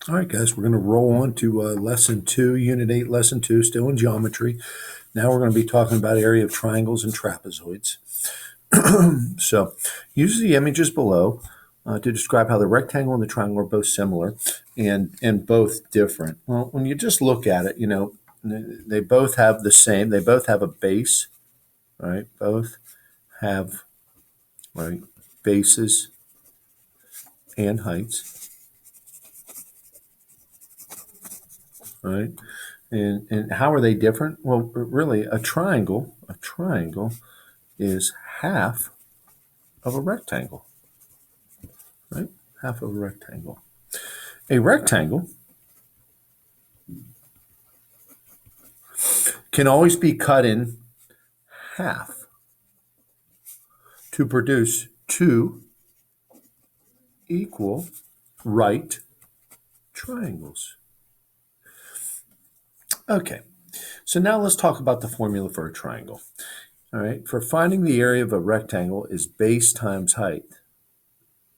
All right, guys, we're going to roll on to Lesson 2, Unit 8, Lesson 2, still in geometry. Now we're going to be talking about area of triangles and trapezoids. So use the images below to describe how the rectangle and the triangle are both similar and both different. Well, when you just look at it, they both have the same. They both have a base, right? Both have, right, bases and heights, right? And how are they different? Well, really, a triangle is half of a rectangle, right? Half of a rectangle. A rectangle can always be cut in half to produce two equal right triangles. Okay, so now let's talk about the formula for a triangle. All right, for finding the area of a rectangle is base times height.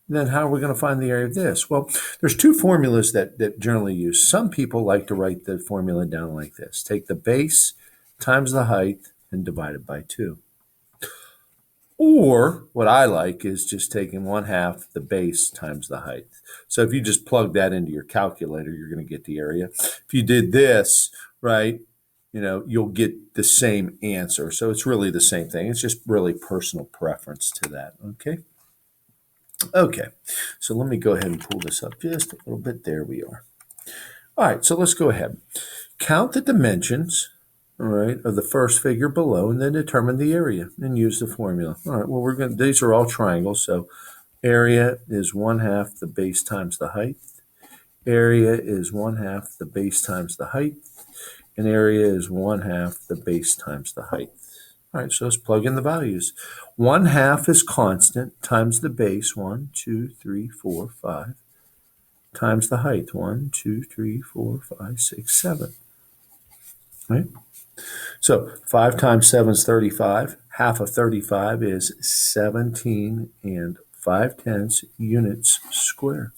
Then how are we going to find the area of this? Well, there's two formulas that generally use. Some people like to write the formula down like this. Take the base times the height and divide it by 2. Or what I like is just taking 1/2 the base times the height. So if you just plug that into your calculator, you're going to get the area. If you did this, right, you'll get the same answer. So it's really the same thing. It's just really personal preference to that, okay? Okay, so let me go ahead and pull this up just a little bit. There we are. All right, so let's go ahead. Count the dimensions, all right, of the first figure below, and then determine the area and use the formula. All right, well, these are all triangles, so area is 1/2 the base times the height. Area is 1/2 the base times the height. And area is 1/2 the base times the height. All right, so let's plug in the values. 1/2 is constant times the base, 1, 2, 3, 4, 5, times the height, 1, 2, 3, 4, 5, 6, 7. Right? So 5 times 7 is 35. Half of 35 is 17 and 5/10 units square.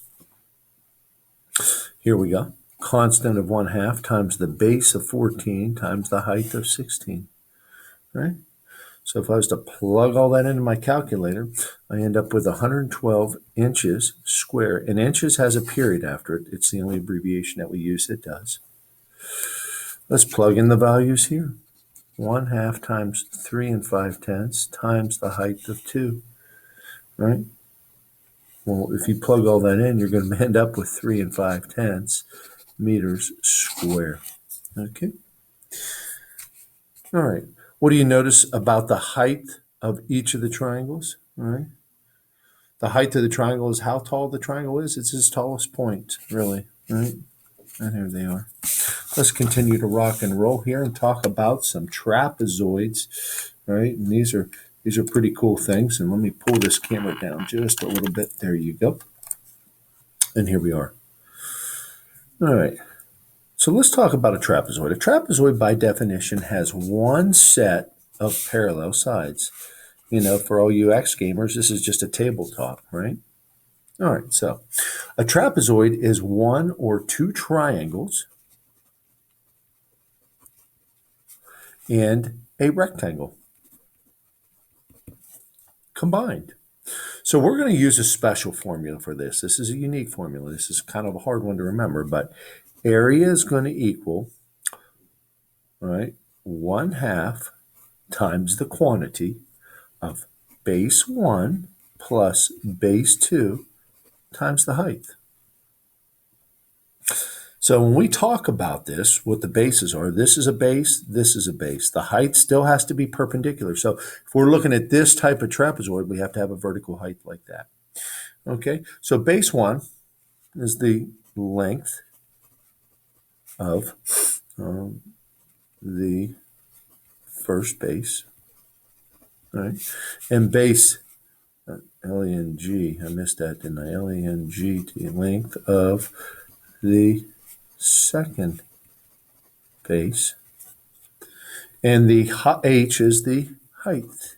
Here we go. Constant of 1/2 times the base of 14 times the height of 16. Right? So if I was to plug all that into my calculator, I end up with 112 inches square. And inches has a period after it. It's the only abbreviation that we use that does. Let's plug in the values here. 1/2 times 3 and 5/10 times the height of 2, right? Well, if you plug all that in, you're going to end up with 3 and 5/10 meters square. Okay. All right. What do you notice about the height of each of the triangles? All right. The height of the triangle is how tall the triangle is. It's its tallest point, really, right? And here they are. Let's continue to rock and roll here and talk about some trapezoids, right? And these are pretty cool things. And let me pull this camera down just a little bit. There you go. And here we are. All right. So let's talk about a trapezoid. A trapezoid, by definition, has one set of parallel sides. For all you X gamers, this is just a tabletop, right? All right, so a trapezoid is one or two triangles and a rectangle combined. So we're going to use a special formula for this. This is a unique formula. This is kind of a hard one to remember, but area is going to equal, all right, 1/2 times the quantity of base 1 plus base 2 times the height. So when we talk about this, what the bases are, this is a base, this is a base. The height still has to be perpendicular. So if we're looking at this type of trapezoid, we have to have a vertical height like that. Okay, so base 1 is the length of the first base, right? And base L-E-N-G, I missed that, didn't I? L-E-N-G-T, length of the second base. And the h is the height,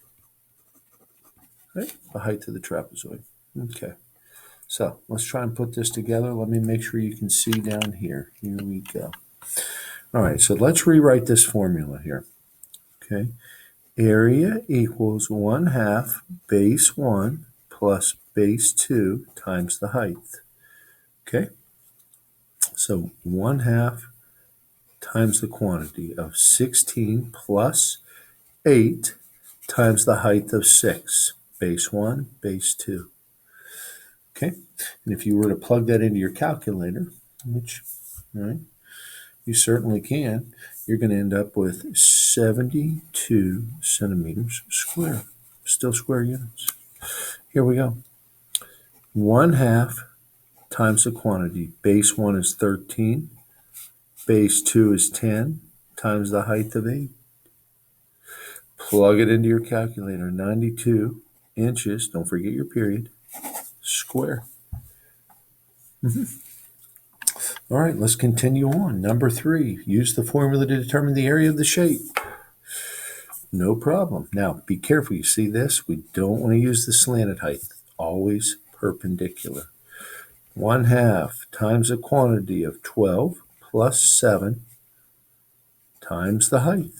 right? The height of the trapezoid. Okay. So let's try and put this together. Let me make sure you can see down here. Here we go. All right, so let's rewrite this formula here. Okay, area equals 1/2 base 1 plus base 2 times the height. Okay, so 1/2 times the quantity of 16 plus 8 times the height of 6. Base 1, base 2. Okay, and if you were to plug that into your calculator, which you certainly can, you're going to end up with 72 centimeters square. Still square units. Here we go. 1/2 times the quantity. Base 1 is 13. Base 2 is 10 times the height of 8. Plug it into your calculator. 92 inches, don't forget your period, square. All right, let's continue on. Number 3, use the formula to determine the area of the shape. No problem. Now, be careful. You see this? We don't want to use the slanted height. Always perpendicular. 1/2 times the quantity of 12 plus 7 times the height.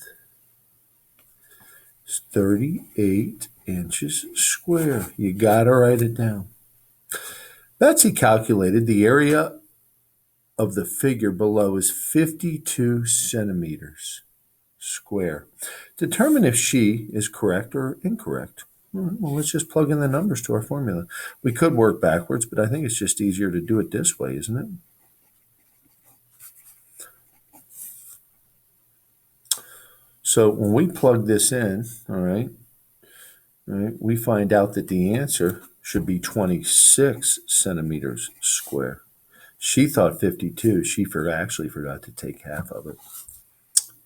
It's 38 inches square. You got to write it down. Betsy calculated the area of the figure below is 52 centimeters square. Determine if she is correct or incorrect. Well, let's just plug in the numbers to our formula. We could work backwards, but I think it's just easier to do it this way, isn't it? So when we plug this in, all right, we find out that the answer should be 26 centimeters square. She thought 52. She actually forgot to take half of it.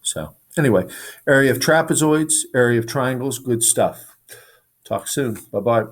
So anyway, area of trapezoids, area of triangles, good stuff. Talk soon. Bye-bye.